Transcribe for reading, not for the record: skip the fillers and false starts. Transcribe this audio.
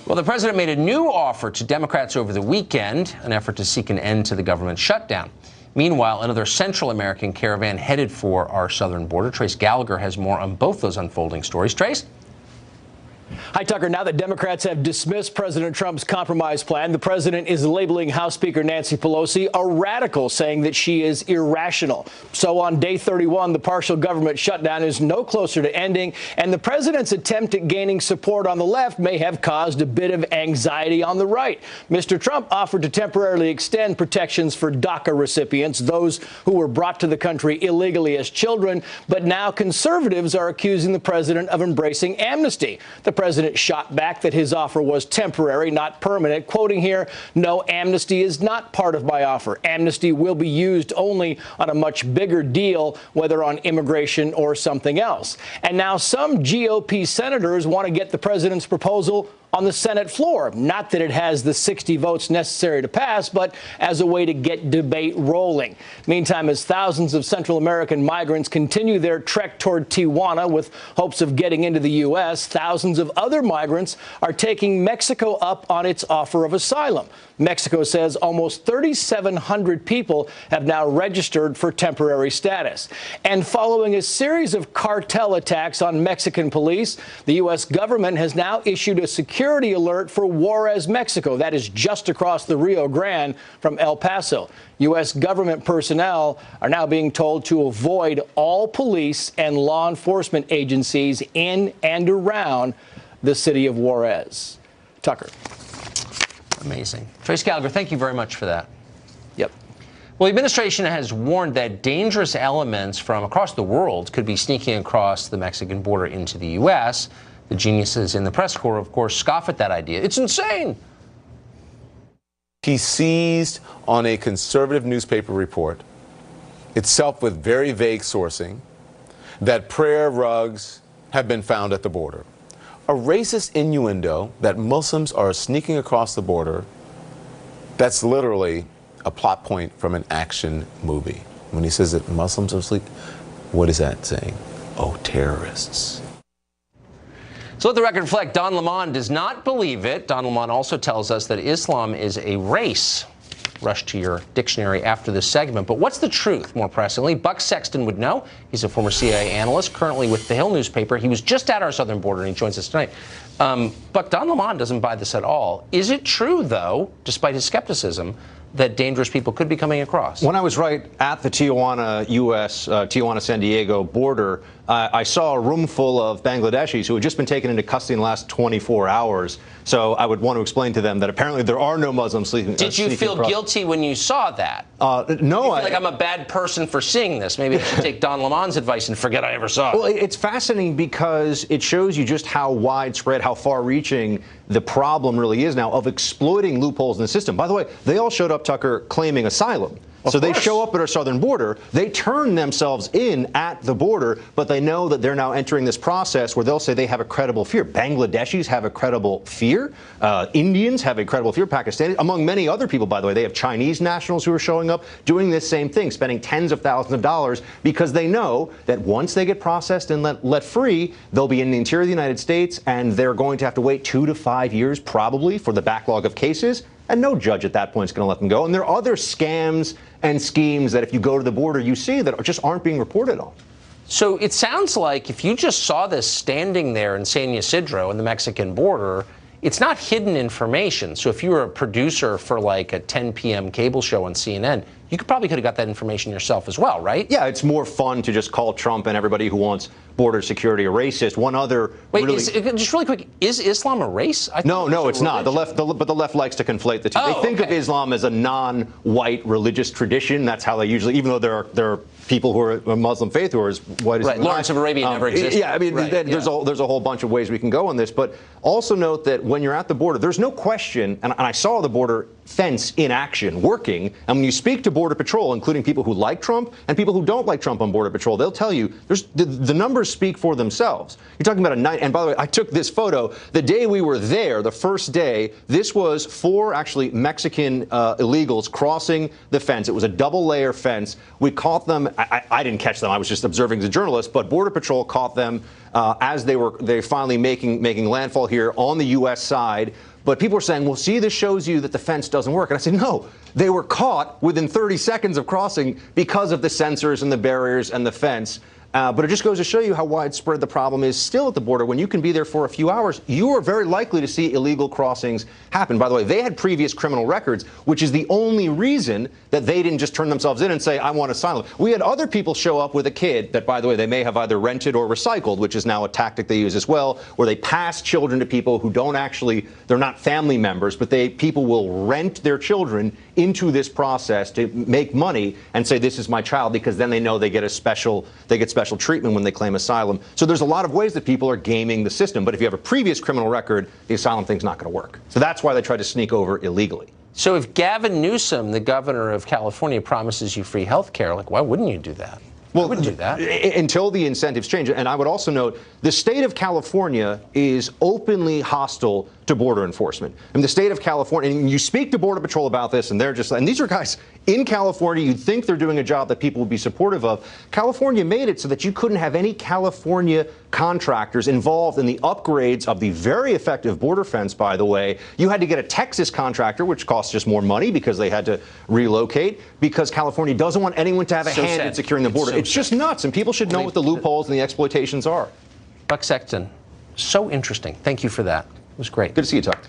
Well, the president made a new offer to Democrats over the weekend, an effort to seek an end to the government shutdown. Meanwhile, another Central American caravan headed for our southern border. Trace Gallagher has more on both those unfolding stories. Trace? Hi, Tucker. Now that Democrats have dismissed President Trump's compromise plan, the president is labeling House Speaker Nancy Pelosi a radical, saying that she is irrational. So on day 31, the partial government shutdown is no closer to ending, and the president's attempt at gaining support on the left may have caused a bit of anxiety on the right. Mr. Trump offered to temporarily extend protections for DACA recipients, those who were brought to the country illegally as children, but now conservatives are accusing the president of embracing amnesty. The president shot back that his offer was temporary, not permanent, quoting here, "No, amnesty is not part of my offer. Amnesty will be used only on a much bigger deal, whether on immigration or something else." And now some GOP senators want to get the president's proposal on the Senate floor. Not that it has the 60 votes necessary to pass, but as a way to get debate rolling. Meantime, as thousands of Central American migrants continue their trek toward Tijuana with hopes of getting into the U.S., thousands of other migrants are taking Mexico up on its offer of asylum. Mexico says almost 3,700 people have now registered for temporary status. And following a series of cartel attacks on Mexican police, the U.S. government has now issued a security alert for Juarez, Mexico. That is just across the Rio Grande from El Paso. U.S. government personnel are now being told to avoid all police and law enforcement agencies in and around the city of Juarez. Tucker. Amazing. Trace Gallagher, thank you very much for that. Yep. Well, the administration has warned that dangerous elements from across the world could be sneaking across the Mexican border into the U.S. The geniuses in the press corps, of course, scoff at that idea. It's insane. He seized on a conservative newspaper report, itself with very vague sourcing, that prayer rugs have been found at the border. A racist innuendo that Muslims are sneaking across the border, that's literally a plot point from an action movie. When he says that Muslims are asleep, what is that saying? Oh, terrorists. So let the record reflect, Don Lemon does not believe it. Don Lemon also tells us that Islam is a race. Rush to your dictionary after this segment. But what's the truth, more pressingly? Buck Sexton would know. He's a former CIA analyst, currently with the Hill newspaper. He was just at our southern border, and he joins us tonight. Buck, Don Lemon doesn't buy this at all. Is it true, though, despite his skepticism, that dangerous people could be coming across? When I was right at the Tijuana, Tijuana-San Diego border, I saw a room full of Bangladeshis who had just been taken into custody in the last 24 hours. So I would want to explain to them that apparently there are no Muslims sleeping. Did you feel guilty when you saw that? No. You feel like I'm a bad person for seeing this. Maybe I should take Don Lemon's advice and forget I ever saw it. Well, it's fascinating because it shows you just how widespread, how far-reaching the problem really is now of exploiting loopholes in the system. By the way, they all showed up, Tucker, claiming asylum. So they show up at our southern border, they turn themselves in at the border, but they know that they're now entering this process where they'll say they have a credible fear. Bangladeshis have a credible fear. Indians have a credible fear. Pakistanis, among many other people, by the way. They have Chinese nationals who are showing up doing this same thing, spending tens of thousands of dollars because they know that once they get processed and let free, they'll be in the interior of the United States, and they're going to have to wait 2 to 5 years probably for the backlog of cases. And no judge at that point is going to let them go. And there are other scams and schemes that if you go to the border, you see that just aren't being reported on. So it sounds like if you just saw this standing there in San Ysidro in the Mexican border, it's not hidden information. So if you were a producer for like a 10 p.m. cable show on CNN, you could have got that information yourself as well, right? Yeah, it's more fun to just call Trump and everybody who wants border security a racist. One other just really quick, is Islam a race? No, it's not. But the left likes to conflate the two. They think of Islam as a non-white religious tradition. That's how they usually, even though there are people who are a Muslim faith who are as white as right. Lawrence of Arabia never existed. Yeah, I mean, there's a whole bunch of ways we can go on this. But also note that when you're at the border, there's no question, and I saw the border fence in action, working. And when you speak to Border Patrol, including people who like Trump and people who don't like Trump on Border Patrol, they'll tell you the numbers speak for themselves. You're talking about a night. And by the way, I took this photo the day we were there, the first day. This was 4 actually Mexican illegals crossing the fence. It was a double-layer fence. We caught them I didn't catch them. I was just observing as a journalist. But Border Patrol caught them as they finally making landfall here on the U.S. side. But people were saying, well, see, this shows you that the fence doesn't work. And I said, no, they were caught within 30 seconds of crossing because of the sensors and the barriers and the fence. But it just goes to show you how widespread the problem is still at the border. When you can be there for a few hours, you are very likely to see illegal crossings happen. By the way, they had previous criminal records, which is the only reason that they didn't just turn themselves in and say, I want asylum. We had other people show up with a kid that, by the way, they may have either rented or recycled, which is now a tactic they use as well, where they pass children to people who don't actually, they're not family members, but people will rent their children into this process to make money and say, this is my child, because then they know they get special treatment when they claim asylum. So there's a lot of ways that people are gaming the system. But if you have a previous criminal record, the asylum thing's not going to work. So that's why they try to sneak over illegally. So if Gavin Newsom, the governor of California, promises you free health care, like, why wouldn't you do that? Well, I wouldn't do that. Until the incentives change. And I would also note the state of California is openly hostile to border enforcement. And the state of California, and you speak to Border Patrol about this, and they're just, and these are guys in California, you'd think they're doing a job that people would be supportive of. California made it so that you couldn't have any California contractors involved in the upgrades of the very effective border fence, by the way. You had to get a Texas contractor, which costs just more money because they had to relocate, because California doesn't want anyone to have a hand in securing the border. It's just nuts, and people should know what the loopholes and the exploitations are. Buck Sexton, so interesting. Thank you for that. It was great. Good to see you, Tuck.